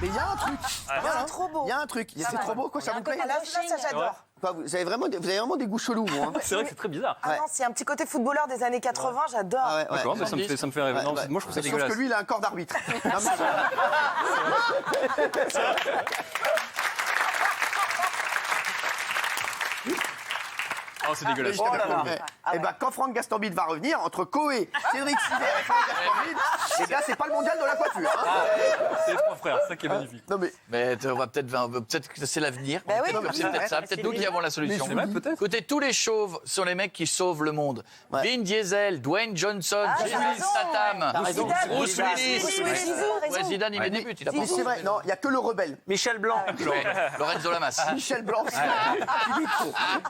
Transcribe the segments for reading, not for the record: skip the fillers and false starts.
Mais il y a un truc. Trop beau. Il y a un truc. C'est trop beau, quoi, ça vous plaît? Là, ça j'adore. Quoi, vous avez vraiment des goûts chelous, vous. Hein. C'est vrai que c'est très bizarre. Ah non, c'est un petit côté footballeur des années 80, j'adore. Ah ouais, ouais. D'accord, mais ça me fait rêver. Non, moi, je trouve ça Sauf dégueulasse. que lui, il a un corps d'arbitre. Non, mais- Oh, c'est dégueulasse. Oh là là. Et ben, quand Franck Gastambide va revenir, entre Koé, Cédric Sivert et Franck Gastambide, les gars, c'est pas le mondial de la coiffure. Hein. C'est les trois frères, c'est ça qui est magnifique. Non, mais Mais on va peut-être que c'est l'avenir. Bah oui. C'est peut-être ça, peut-être nous qui avons la solution. C'est vrai, peut-être. Écoutez, tous les chauves sont les mecs qui sauvent le monde. Vin Diesel, Dwayne Johnson, Jason Statham, Bruce Willis. Ouais, Zidane, il met des buts. Il a pas mais c'est vrai, non, il n'y a que le rebelle. Michel Blanc. Ouais, Lorenzo Lamas. Michel Blanc.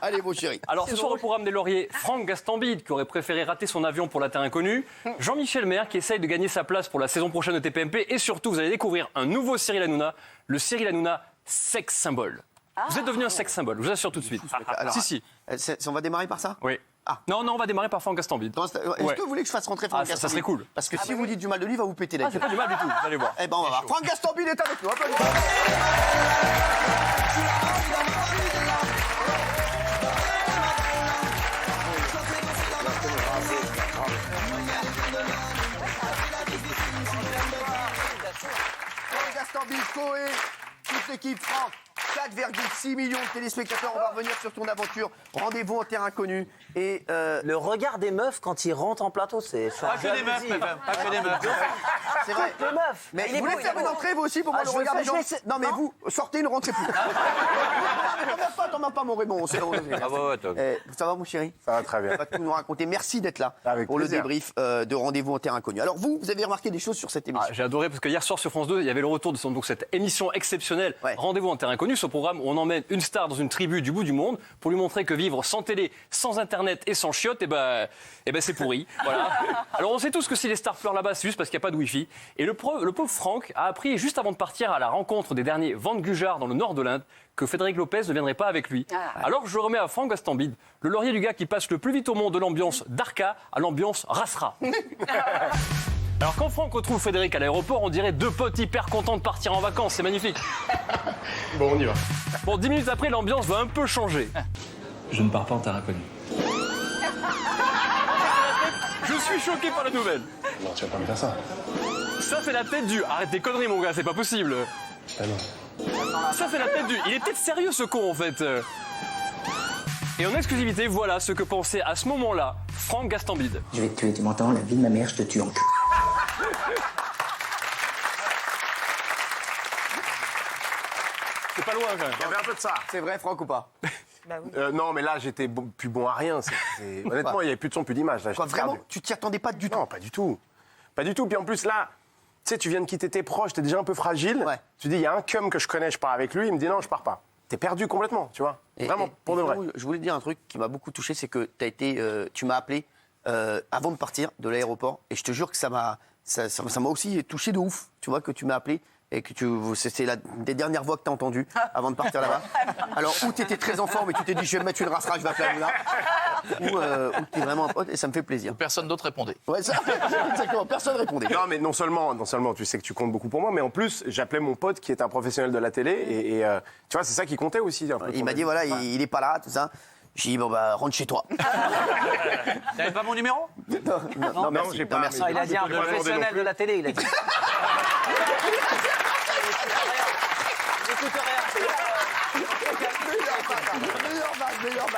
Allez, mon chéri. Alors, ce soir, au programme des Lauriers, Franck Gastambide, qui aurait préféré rater son avion pour la terre inconnue. Jean-Michel Maire, qui essaye de gagner sa place pour la saison prochaine de TPMP. Et surtout, vous allez découvrir un nouveau Cyril Hanouna, le Cyril Hanouna sex symbole. Vous êtes devenu un sex symbole, je vous assure tout de suite. Alors, Si. On va démarrer par ça? Oui. Ah. Non, on va démarrer par Franck Gastambide. Est-ce que vous voulez que je fasse rentrer Franck Ça Gastambide? serait cool. Parce que si vous dites du mal de lui, il va vous péter la Ah, c'est gueule. pas du mal du tout, vous allez voir. Eh ben, on va voir. Franck Gastambide est avec nous. Applaudissements. Franck Gastambide, Koé, toute l'équipe, Franck. 4,6 millions de téléspectateurs. On va revenir sur ton aventure. Rendez-vous en terre inconnue. Et Le regard des meufs quand ils rentrent en plateau, c'est... Pas que des meufs, même. Pas que des meufs. c'est vrai. Les meufs. Mais Il est vous voulez beau, faire il est une beau. entrée, vous aussi, pour moi, Ah, le je regard vais des gens? faire- Non, mais vous, sortez, ne rentrez plus. T'en mets pas, mon Raymond. Ah ouais, toi. Ça va, mon chéri? Ça va très bien. On va tout nous raconter. Merci d'être là Avec pour plaisir. le débrief de Rendez-vous en terre inconnue. Alors, vous avez remarqué des choses sur cette émission? J'ai adoré parce que hier soir sur France 2, il y avait le retour de donc, cette émission exceptionnelle, Ouais. Rendez-vous en terre inconnue, ce programme où on emmène une star dans une tribu du bout du monde pour lui montrer que vivre sans télé, sans internet et sans chiottes, c'est pourri. Voilà. Alors on sait tous que si les stars pleurent là-bas, c'est juste parce qu'il n'y a pas de wifi. Et le pauvre Franck a appris juste avant de partir à la rencontre des derniers Ventes-Gujar dans le nord de l'Inde que Frédéric Lopez ne viendrait pas avec lui. Alors je remets à Franck Gastambide le laurier du gars qui passe le plus vite au monde de l'ambiance d'Arca à l'ambiance Rasra. Alors quand Franck retrouve Frédéric à l'aéroport, on dirait deux potes hyper contents de partir en vacances, c'est magnifique. Bon, on y va. Bon, 10 minutes après, l'ambiance va un peu changer. Je ne pars pas en terre inconnue. Je suis choqué par la nouvelle. Non, tu vas pas me faire ça. Ça, c'est la tête du... Arrête tes conneries, mon gars, c'est pas possible. Ah non. Ça, c'est la tête du... Il est peut-être sérieux, ce con, en fait. Et en exclusivité, voilà ce que pensait à ce moment-là Franck Gastambide. Je vais te tuer, tu m'entends? La vie de ma mère, je te tue en cul. C'est pas loin, quand même. Il y avait un peu de ça. C'est vrai, Franck, ou pas? Non, mais là, j'étais plus bon à rien. Honnêtement, il n'y avait plus de son, plus d'image. Là, Quoi, j'étais vraiment? perdu. Tu t'y attendais pas du tout? Non, pas du tout. Pas du tout. Puis en plus, là, tu sais, tu viens de quitter tes proches, t'es déjà un peu fragile. Ouais. Tu dis, il y a un cum que je connais, je pars avec lui. Il me dit, non, je pars pas. T'es perdu complètement, tu vois. Vraiment, pour de vrai. Je voulais te dire un truc qui m'a beaucoup touché, c'est que tu m'as appelé avant de partir de l'aéroport, et je te jure que ça m'a aussi touché de ouf, tu vois, que tu m'as appelé. Et que c'est la des dernières voix que tu as entendues avant de partir là-bas. Alors, ou tu étais très en forme et tu t'es dit, je vais me mettre une rassera, je vais appeler Hanouna. Ou tu es vraiment un pote et ça me fait plaisir. Personne d'autre répondait. Ouais, ça, exactement, personne répondait. Non, mais non seulement, tu sais que tu comptes beaucoup pour moi, mais en plus, j'appelais mon pote qui est un professionnel de la télé. Et tu vois, c'est ça qui comptait aussi. Un peu Il m'a dit, voilà, il est pas là, tout ça. J'ai dit, bon, bah, rentre chez toi. T'avais pas mon numéro? Non, merci. j'ai pas, Non, merci. Non, il a dit un Je peux pas demander non professionnel plus. de la télé, il a dit. Meilleur van.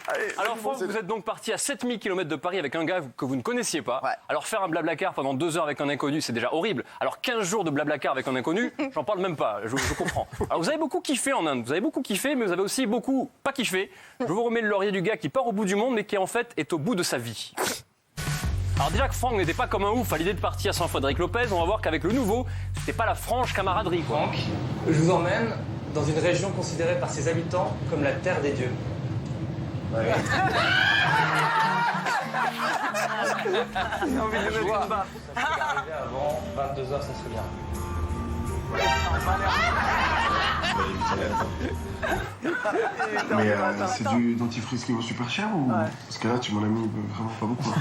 Allez, Alors, c'est Franck, bon, vous êtes donc parti à 7000 km de Paris avec un gars que vous ne connaissiez pas. Ouais. Alors, faire un blablacar pendant 2 heures avec un inconnu, c'est déjà horrible. Alors, 15 jours de blablacar avec un inconnu, j'en parle même pas, je comprends. Alors, vous avez beaucoup kiffé en Inde, vous avez beaucoup kiffé, mais vous avez aussi beaucoup pas kiffé. Je vous remets le laurier du gars qui part au bout du monde, mais qui en fait est au bout de sa vie. Alors déjà que Franck n'était pas comme un ouf à l'idée de partir sans Frédéric Lopez, on va voir qu'avec le nouveau, c'était pas la franche camaraderie, quoi. Franck, je vous emmène dans une région considérée par ses habitants comme la terre des dieux. J'ai envie de le mettre une baffe. Arriver avant 22h, ça serait bien. Mais c'est du dentifrice qui vaut super cher ou... Parce que là, tu m'en as mis vraiment pas beaucoup.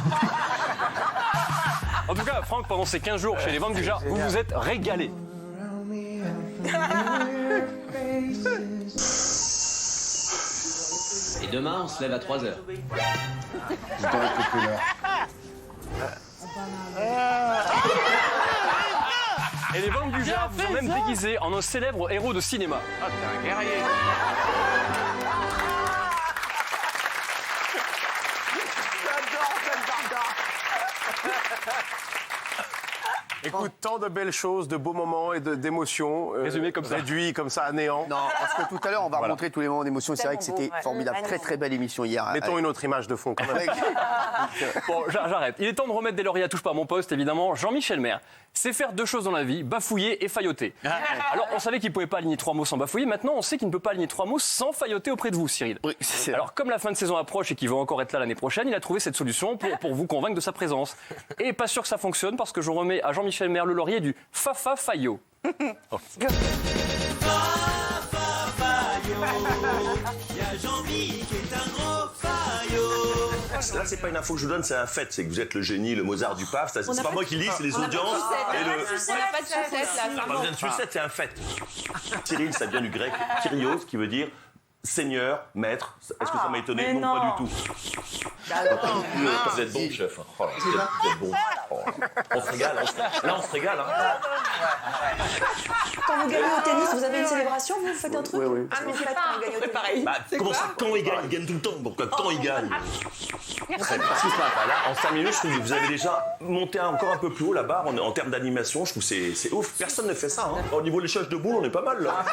En tout cas, Franck, pendant ces 15 jours chez les Ventes du Jard, vous vous êtes régalé. Et demain, on se lève à 3h. Je dois être populaire. Et les Ventes du Jard vous ont même déguisé en un célèbre héros de cinéma. Ah, t'es un guerrier. J'adore cette barda. Écoute, tant de belles choses, de beaux moments et d'émotions. Résumé comme ça. Réduits comme ça à néant. Non, parce que tout à l'heure, on va remontrer tous les moments d'émotion. C'est vrai que Tellement c'était beau, ouais. formidable. Très, très belle émission hier. Mettons une autre image de fond quand même. Bon, j'arrête. Il est temps de remettre des lauriers à touche pas à mon poste, évidemment. Jean-Michel Maire sait faire deux choses dans la vie, bafouiller et failloter. Alors, on savait qu'il ne pouvait pas aligner 3 mots sans bafouiller. Maintenant, on sait qu'il ne peut pas aligner 3 mots sans failloter auprès de vous, Cyril. Oui, c'est Alors, comme la fin de saison approche et qu'il va encore être là l'année prochaine, il a trouvé cette solution pour vous convaincre de sa présence. Et pas sûr que ça fonctionne parce que je remets à Jean-Michel Maire le laurier du Fafa Faillot. Là, c'est pas une info que je vous donne, c'est un fait. C'est que vous êtes le génie, le Mozart du PAF. C'est pas moi qui lis, c'est les audiences. On n'a pas de sucette, là. Ça vient de sucette, c'est un fait. Cyril, ça vient du grec Kyrios, qui veut dire Seigneur, maître. Est-ce que ça m'a étonné? Non, pas du tout. Vous êtes bon, chef. Oh, vous êtes bon. Oh, on se régale. Là, on se régale. Quand vous gagnez au tennis, vous avez une célébration, vous faites un truc? Oui. Ah, mais c'est pas quand vous gagnez au tennis. Bah, comment ça, quand il gagne? Il gagne tout le temps. Pourquoi quand il gagne? Parce que là, en 5 minutes, je trouve que vous avez déjà monté encore un peu plus haut la barre en termes d'animation. Je trouve que c'est ouf. Personne ne fait ça. Au niveau de l'échange de boules, on est pas mal là.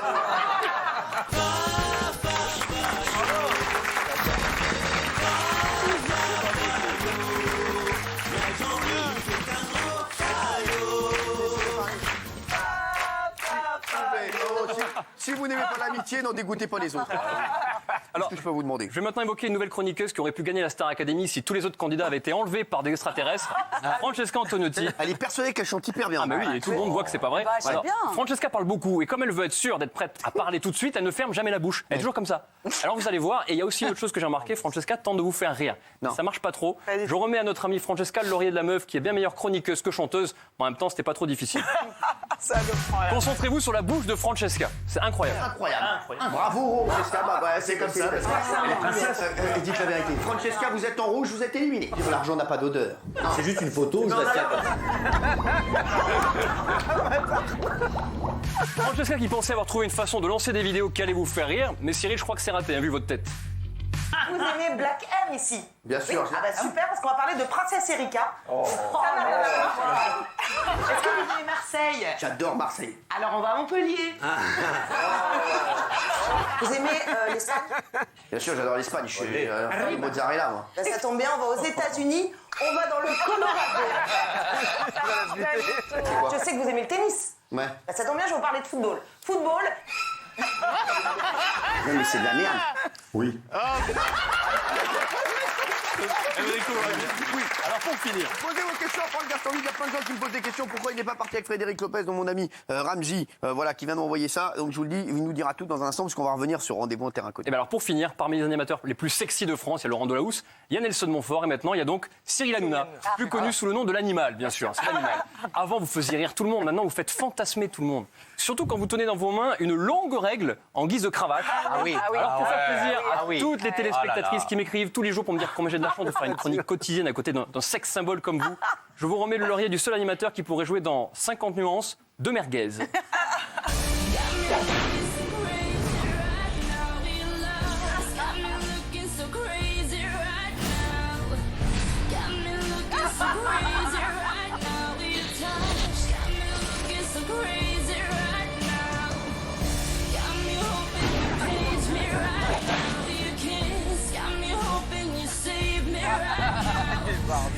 Si vous n'aimez pas l'amitié, n'en dégoûtez pas les autres. Alors, je peux vous demander. Je vais maintenant évoquer une nouvelle chroniqueuse qui aurait pu gagner la Star Academy si tous les autres candidats avaient été enlevés par des extraterrestres. Francesca Antoniotti. Elle est persuadée qu'elle chante hyper bien. Ah, mais oui, et tout le monde voit que c'est pas vrai. Alors, Francesca parle beaucoup, et comme elle veut être sûre d'être prête à parler tout de suite, elle ne ferme jamais la bouche. Elle est toujours comme ça. Alors vous allez voir, et il y a aussi une autre chose que j'ai remarqué, Francesca tente de vous faire rire. Non. Ça marche pas trop. Je remets à notre amie Francesca le laurier de la meuf, qui est bien meilleure chroniqueuse que chanteuse. En même temps, c'était pas trop difficile. Concentrez-vous sur la bouche de Francesca. C'est incroyable. Incroyable. Bravo, Francesca. Bah, c'est comme ça. Elle est princesse. Dites la vérité. Francesca, vous êtes en rouge, vous êtes éliminée. L'argent n'a pas d'odeur. C'est juste une photo, je reste là. Francesca qui pensait avoir trouvé une façon de lancer des vidéos qui allaient vous faire rire, mais Cyril, je crois que c'est raté, vu votre tête. Vous aimez Black M ici? Bien sûr. Oui. Ah bah super, parce qu'on va parler de Princesse Erika. Ça n'a rien à voir. Est-ce que vous aimez Marseille? J'adore Marseille. Alors on va à Montpellier. Vous aimez l'Espagne? Bien sûr, j'adore l'Espagne. Je suis mozzarella, moi. Bah, ça tombe bien, on va aux États-Unis. On va dans le Colorado. Je sais que vous aimez le tennis. Ouais. Bah, ça tombe bien, je vais vous parler de football. Football. Non, mais c'est de la merde. Oui. Oui, alors pour finir. Posez vos questions à Franck Gastambide. Il y a plein de gens qui me posent des questions. Pourquoi il n'est pas parti avec Frédéric Lopez, dont mon ami Ramzi, voilà, qui vient de m'envoyer ça. Donc je vous le dis, il nous dira tout dans un instant, parce qu'on va revenir sur Rendez-vous en terrain connu. Et bien alors pour finir, parmi les animateurs les plus sexy de France, il y a Laurent Delahousse, il y a Nelson Montfort et maintenant il y a donc Cyril Hanouna, plus connu sous le nom de l'animal, bien sûr. C'est l'animal. Avant vous faisiez rire tout le monde, maintenant vous faites fantasmer tout le monde. Surtout quand vous tenez dans vos mains une longue règle en guise de cravate. Ah oui. Alors pour faire plaisir à oui. toutes les téléspectatrices qui m'écrivent tous les jours pour me dire combien j'ai de la chance de faire une chronique quotidienne à côté d'un sexe symbole comme vous, je vous remets le laurier du seul animateur qui pourrait jouer dans 50 nuances de merguez.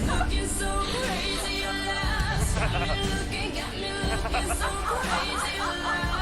Looking so crazy, your last. Looking at me, looking so crazy, your last.